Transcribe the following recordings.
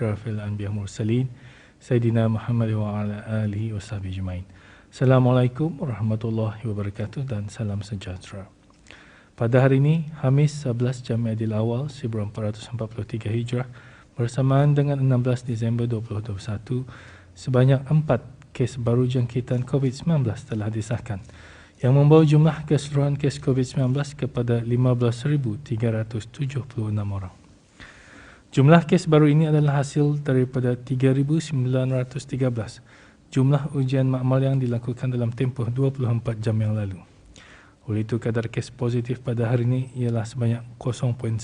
Rafil Anbiya Mursalin Sayyidina Muhammad wa ala alihi wa sahbihi ajma'in. Assalamualaikum warahmatullahi wabarakatuh dan salam sejahtera. Pada hari ini, Khamis 11 Jamaadil Awal 1443 Hijrah bersamaan dengan 16 Disember 2021, sebanyak 4 kes baru jangkitan COVID-19 telah disahkan yang membawa jumlah keseluruhan kes COVID-19 kepada 15,376 orang. Jumlah kes baru ini adalah hasil daripada 3,913 jumlah ujian makmal yang dilakukan dalam tempoh 24 jam yang lalu. Oleh itu, kadar kes positif pada hari ini ialah sebanyak 0.1%.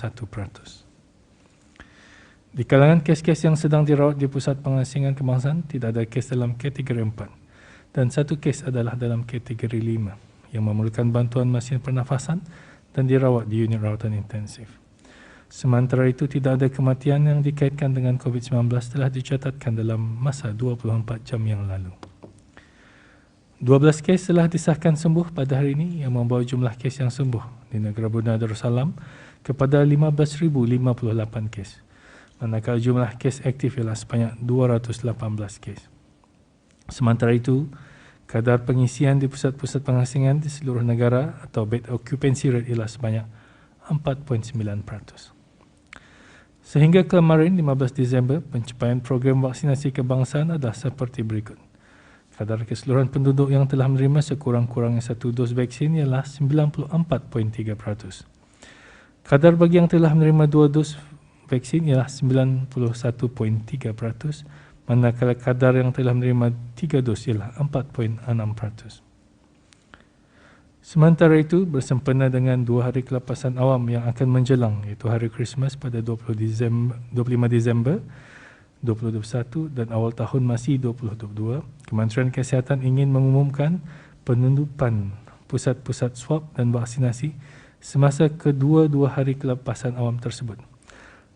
Di kalangan kes-kes yang sedang dirawat di Pusat Pengasingan Kebangsaan, tidak ada kes dalam kategori 4 dan 1 kes adalah dalam kategori 5 yang memerlukan bantuan mesin pernafasan dan dirawat di unit rawatan intensif. Sementara itu, tidak ada kematian yang dikaitkan dengan COVID-19 telah dicatatkan dalam masa 24 jam yang lalu. 12 kes telah disahkan sembuh pada hari ini yang membawa jumlah kes yang sembuh di negara Brunei Darussalam kepada 15,058 kes. Manakala jumlah kes aktif ialah sebanyak 218 kes. Sementara itu, kadar pengisian di pusat-pusat pengasingan di seluruh negara atau bed occupancy rate ialah sebanyak 4.9%. Sehingga kemarin 15 Disember, pencapaian program vaksinasi kebangsaan adalah seperti berikut. Kadar keseluruhan penduduk yang telah menerima sekurang-kurangnya 1 dos vaksin ialah 94.3%. Kadar bagi yang telah menerima 2 dos vaksin ialah 91.3%, manakala kadar yang telah menerima 3 dos ialah 4.6%. Sementara itu, bersempena dengan 2 hari kelepasan awam yang akan menjelang, iaitu Hari Christmas pada 25 Disember 2021 dan awal tahun masih 2022, Kementerian Kesihatan ingin mengumumkan penutupan pusat-pusat swab dan vaksinasi semasa kedua-dua hari kelepasan awam tersebut.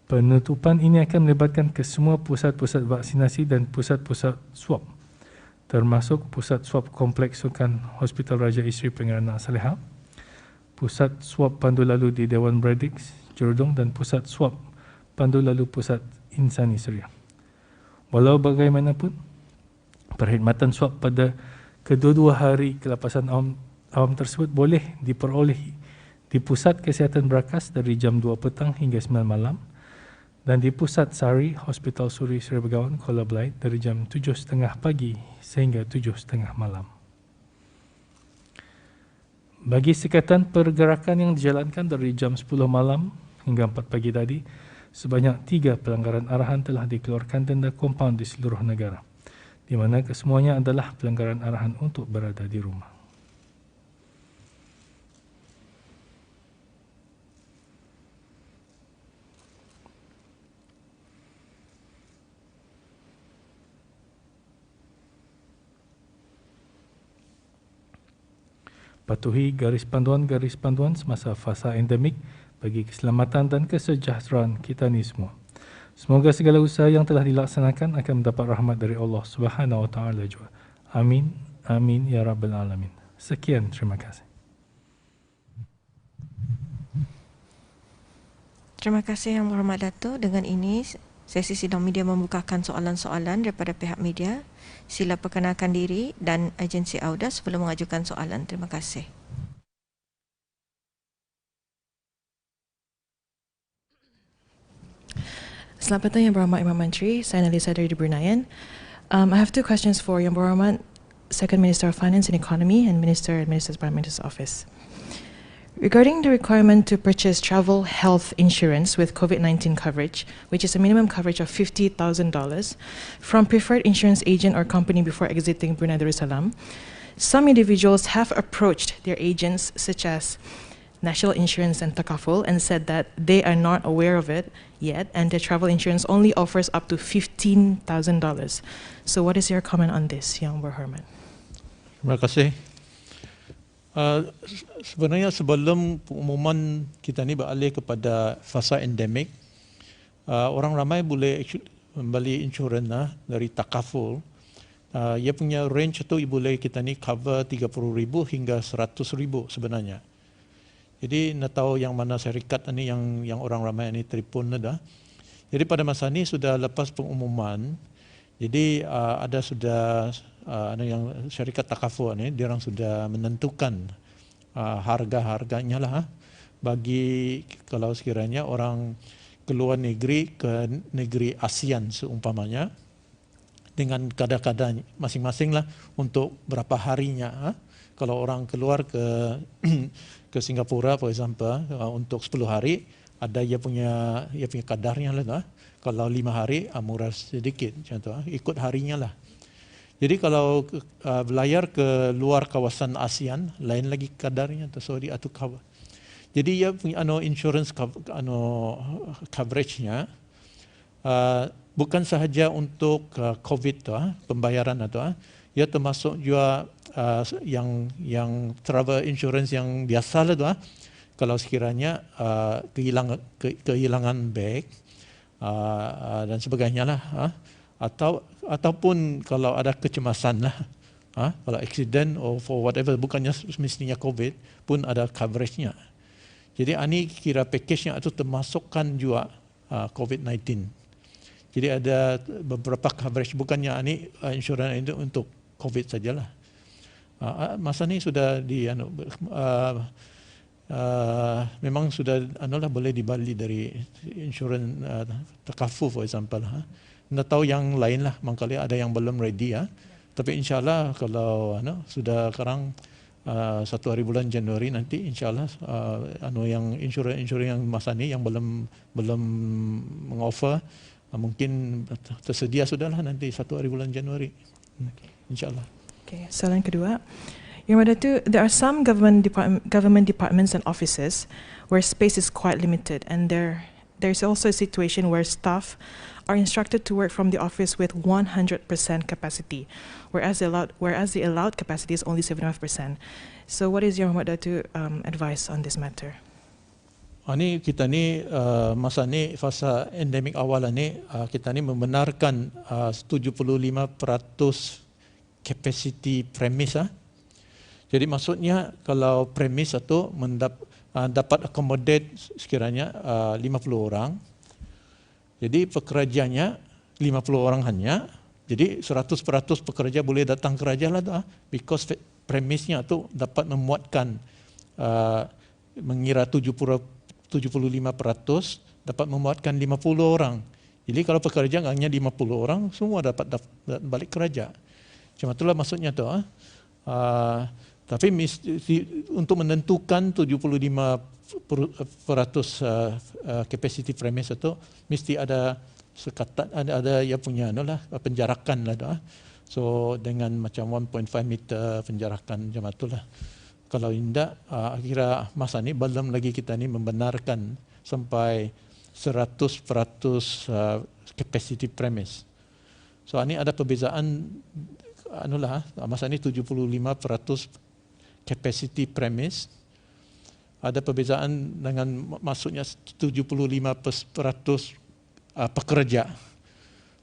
Penutupan ini akan melibatkan kesemua pusat-pusat vaksinasi dan pusat-pusat swab, termasuk Pusat Swab Kompleks Sukan Hospital Raja Isri Pengarana Saleha, Pusat Swab Pandu Lalu di Dewan Bradix, Jerudong dan Pusat Swab Pandu Lalu Pusat Insani Suria. Walau bagaimanapun, perkhidmatan swab pada kedua-dua hari kelepasan awam tersebut boleh diperoleh di Pusat Kesihatan Berakas dari jam 2 petang hingga 9 malam dan di Pusat Sari Hospital Suri Seri Begawan Kuala Belait dari jam 7.30 pagi sehingga 7.30 malam. Bagi sekatan pergerakan yang dijalankan dari jam 10 malam hingga 4 pagi tadi, sebanyak 3 pelanggaran arahan telah dikeluarkan denda kompaun di seluruh negara, di mana kesemuanya adalah pelanggaran arahan untuk berada di rumah. Patuhi garis panduan semasa fasa endemik bagi keselamatan dan kesejahteraan kita ni semua. Semoga segala usaha yang telah dilaksanakan akan mendapat rahmat dari Allah Subhanahu Wa Taala juga. Amin, amin ya rabbal alamin. Sekian, terima kasih. Terima kasih Yang Berhormat Dato'. Dengan ini, sesi sidang media membukakan soalan-soalan daripada pihak media. Sila perkenalkan diri dan agensi AUDA sebelum mengajukan soalan. Terima kasih. Selamat petang Yang Berhormat Imam Menteri. Saya Nalisa dari Bruneian. I have 2 questions for Yang Berhormat Second Minister of Finance and Economy and Minister Prime Minister's Office. Regarding the requirement to purchase travel health insurance with COVID-19 coverage, which is a minimum coverage of $50,000 from preferred insurance agent or company before exiting Brunei Darussalam, some individuals have approached their agents such as National Insurance and Takaful and said that they are not aware of it yet and their travel insurance only offers up to $15,000. So what is your comment on this, Yang Berhormat? Terima kasih. Sebenarnya sebelum pengumuman kita ni beralih kepada fasa endemik, orang ramai boleh membeli insurans dari Takaful. Ia punya range tu boleh kita ni cover 30,000 hingga 100,000 sebenarnya. Jadi nak tahu yang mana syarikat ni yang orang ramai ni telefon dah. Jadi pada masa ni sudah lepas pengumuman, jadi ada sudah yang syarikat takaful ni, dia orang sudah menentukan harga-harganya lah bagi kalau sekiranya orang keluar negeri ke negeri ASEAN seumpamanya dengan kadar-kadar masing-masing lah untuk berapa harinya. Kalau orang keluar ke ke Singapura for example untuk 10 hari ada ia punya kadarnya lah. Kalau 5 hari murah sedikit macam tu, ikut harinya lah. Jadi kalau berlayar ke luar kawasan ASEAN lain lagi kadarnya tu, so dia tu cover. Jadi ia punya insurance coverage-nya bukan sahaja untuk COVID tu, pembayaran tu, ia termasuk juga yang travel insurance yang biasa lah tu. Kalau sekiranya kehilangan beg dan sebagainya lah, ataupun kalau ada kecemasan lah, kalau accident or for whatever, bukannya mestinya COVID pun ada coverage-nya. Jadi ini kira package-nya itu termasukkan juga COVID-19. Jadi ada beberapa coverage, bukannya ini insurans itu untuk COVID sajalah. Masa ni sudah memang sudah boleh dibeli dari insurans takaful for example. Nak tahu yang lain lah, mangkali ada yang belum ready Tapi insyaAllah kalau sudah sekarang 1 hari bulan Januari nanti insyaAllah yang insurans yang masa ni yang belum mengoffer mungkin tersedia sudahlah nanti 1 hari bulan Januari. InsyaAllah. Okay, soalan kedua. Your Madatu, there are some government departments and offices where space is quite limited, and there's also a situation where staff are instructed to work from the office with 100% capacity, whereas the allowed capacity is only 75%. So what is Your Madatu advice on this matter? Ini kita ni masa ni fasa endemik awal ni kita ni membenarkan 75% capacity premise. Jadi maksudnya kalau premis itu dapat accommodate sekiranya 50 orang. Jadi pekerjanya 50 orang hanya. Jadi 100% pekerja boleh datang kerja lah because premisnya tu dapat memuatkan mengira 75% dapat memuatkan 50 orang. Jadi kalau pekerja hanya 50 orang semua dapat balik kerja. Macam itulah maksudnya tu. Tapi untuk menentukan 75% capacity premise itu mesti ada sekatan, ada ia punya penjarakan lah. So dengan macam 1.5 meter penjarakan macam itulah. Kalau tidak, akhirnya masa ni belum lagi kita ni membenarkan sampai 100% capacity premise. So ini ada perbezaan masa ni 75% capacity premise, ada perbezaan dengan maksudnya 75% pekerja.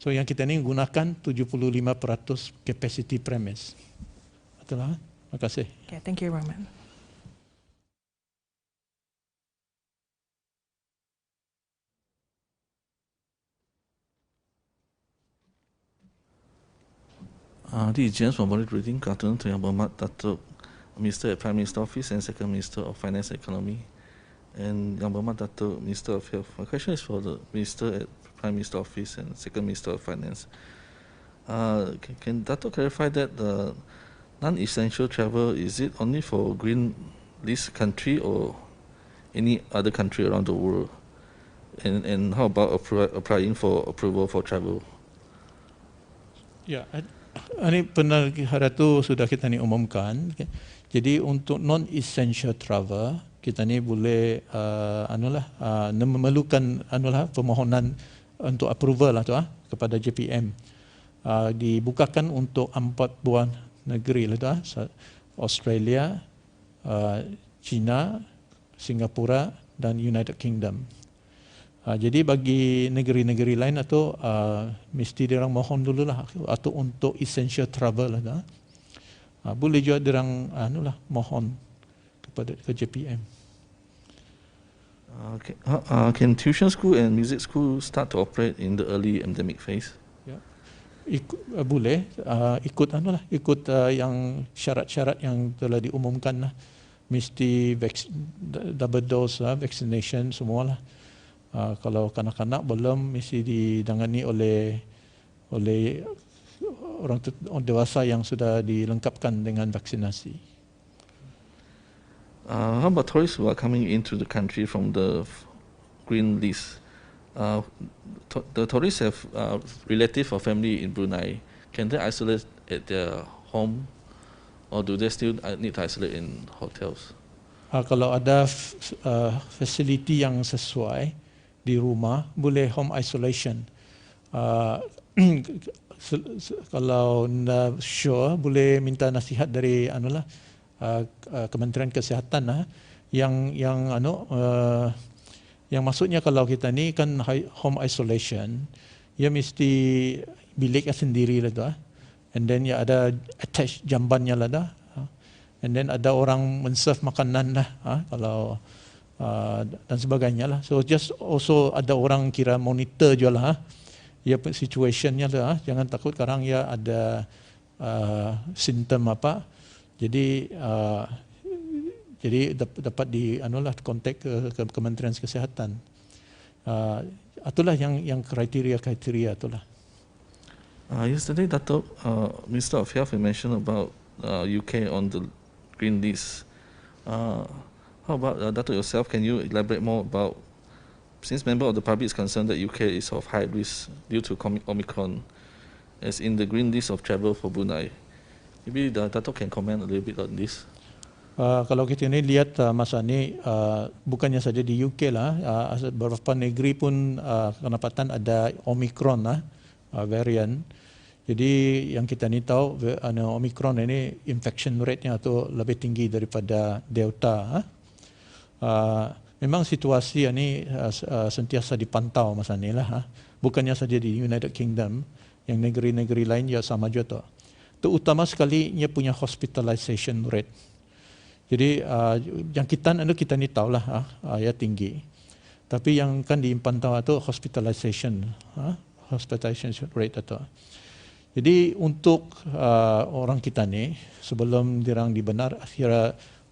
So yang kita ni gunakan 75% capacity premise. Itulah. Terima kasih. Okay, thank you, Rahman. This is James from Bonnet Reading, Good afternoon to Yang Berhormat Datuk Minister at Prime Minister Office and Second Minister of Finance and Economy, and Yang Berhormat Datuk Minister of Health. My question is for the Minister at Prime Minister Office and Second Minister of Finance. Can Datuk clarify that the non-essential travel, is it only for green list country or any other country around the world? And how about applying for approval for travel? Ya, ini benar hari itu sudah kita ni umumkan. Jadi untuk non-essential travel kita ni boleh memerlukan permohonan untuk approval lah tu kepada JPM. Dibukakan untuk 4 buah negeri lah tu, Australia, China, Singapura dan United Kingdom. Jadi bagi negeri-negeri lain atau mesti diorang mohon dululah atau untuk essential travel lah. Boleh juga diorang mohon ke JPM. Can tuition school and music school start to operate in the early endemic phase? Boleh ikut ikut yang syarat-syarat yang telah diumumkan lah. Mesti double dose vaccination semualah. Kalau kanak-kanak belum, mesti ditangani oleh orang dewasa yang sudah dilengkapkan dengan vaksinasi. How about tourists who are coming into the country from the green list? The tourists have relative or family in Brunei. Can they isolate at their home, or do they still need to isolate in hotels? Kalau ada facility yang sesuai di rumah, boleh home isolation. Kalau sure, boleh minta nasihat dari Kementerian Kesihatan yang maksudnya kalau kita ni kan home isolation, ia mesti bilik sendiri lah tu, and then ya ada attach jambannya lah dah, and then ada orang men-serve makanan lah, kalau dan sebagainya lah. So just also ada orang kira monitor je lah, ia situationnya lah. Jangan takut sekarang ya ada simptom apa, jadi dapat kontak ke Kementerian Kesihatan. Itulah yang kriteria itulah. Yesterday, Dato' Minister of Health mentioned about UK on the green list. How about Dato' yourself? Can you elaborate more about, since member of the public is concerned that UK is of high risk due to Omicron, as in the green list of travel for Brunei? Maybe Dato' can comment a little bit on this. Kalau kita ni lihat masa ni bukannya saja di UK lah, beberapa negeri pun kedapatan ada Omicron varian. Jadi yang kita ni tahu Omicron ini infection rate-nya tu lebih tinggi daripada Delta. Memang situasi ini sentiasa dipantau masa ni lah. Bukannya saja di United Kingdom, yang negeri-negeri lain ya sama juga tu. Terutama sekali ia punya hospitalization rate. Jadi yang kita ni tahulah ya tinggi. Tapi yang kan dipantau itu hospitalization rate itu. Jadi untuk orang kita ni sebelum dirang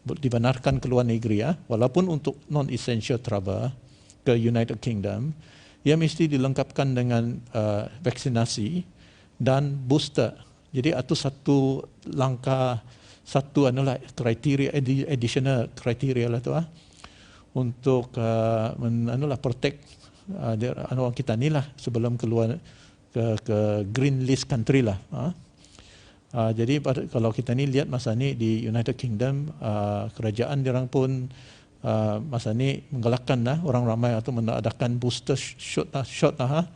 dibenarkan ke luar negeri, walaupun untuk non-essential travel ke United Kingdom, ia mesti dilengkapkan dengan vaksinasi dan booster. Jadi itu satu langkah, satu kriteria, additional kriteria lah tu untuk protect orang kita ni lah sebelum keluar ke green list country lah. Jadi kalau kita ni lihat masa ni di United Kingdom, kerajaan dirang pun masa ni menggalakkan orang ramai atau mengadakan booster shot lah.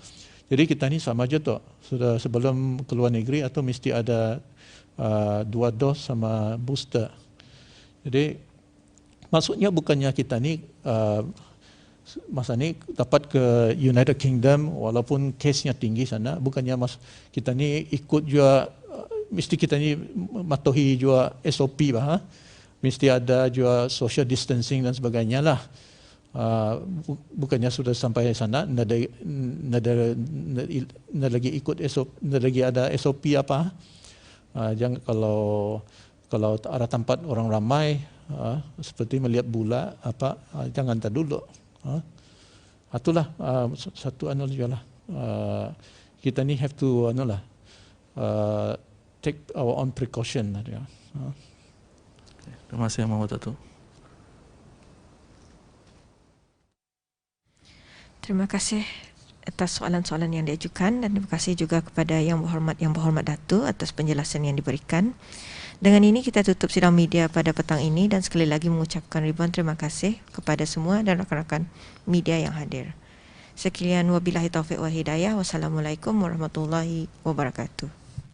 Jadi kita ni sama je tu, sudah sebelum keluar negeri atau mesti ada 2 dos sama booster. Jadi maksudnya bukannya kita ni masa ni dapat ke United Kingdom walaupun case-nya tinggi sana, bukannya kita ni ikut juga, mesti kita ni matuhi juga SOP bah, mesti ada juga social distancing dan sebagainya lah. Bukannya sudah sampai sana nada lagi ikut SOP, nada lagi ada SOP apa. Jangan kalau ada tempat orang ramai seperti melihat bola apa, jangan tak dulu. Itulah satu juga lah. Kita ni have to take our own precaution. Terima kasih Muhammad Dato'. Terima kasih atas soalan-soalan yang diajukan dan terima kasih juga kepada Yang Berhormat Dato' atas penjelasan yang diberikan. Dengan ini kita tutup sidang media pada petang ini dan sekali lagi mengucapkan ribuan terima kasih kepada semua dan rakan-rakan media yang hadir. Sekian wabillahi taufiq wal hidayah. Wassalamualaikum warahmatullahi wabarakatuh.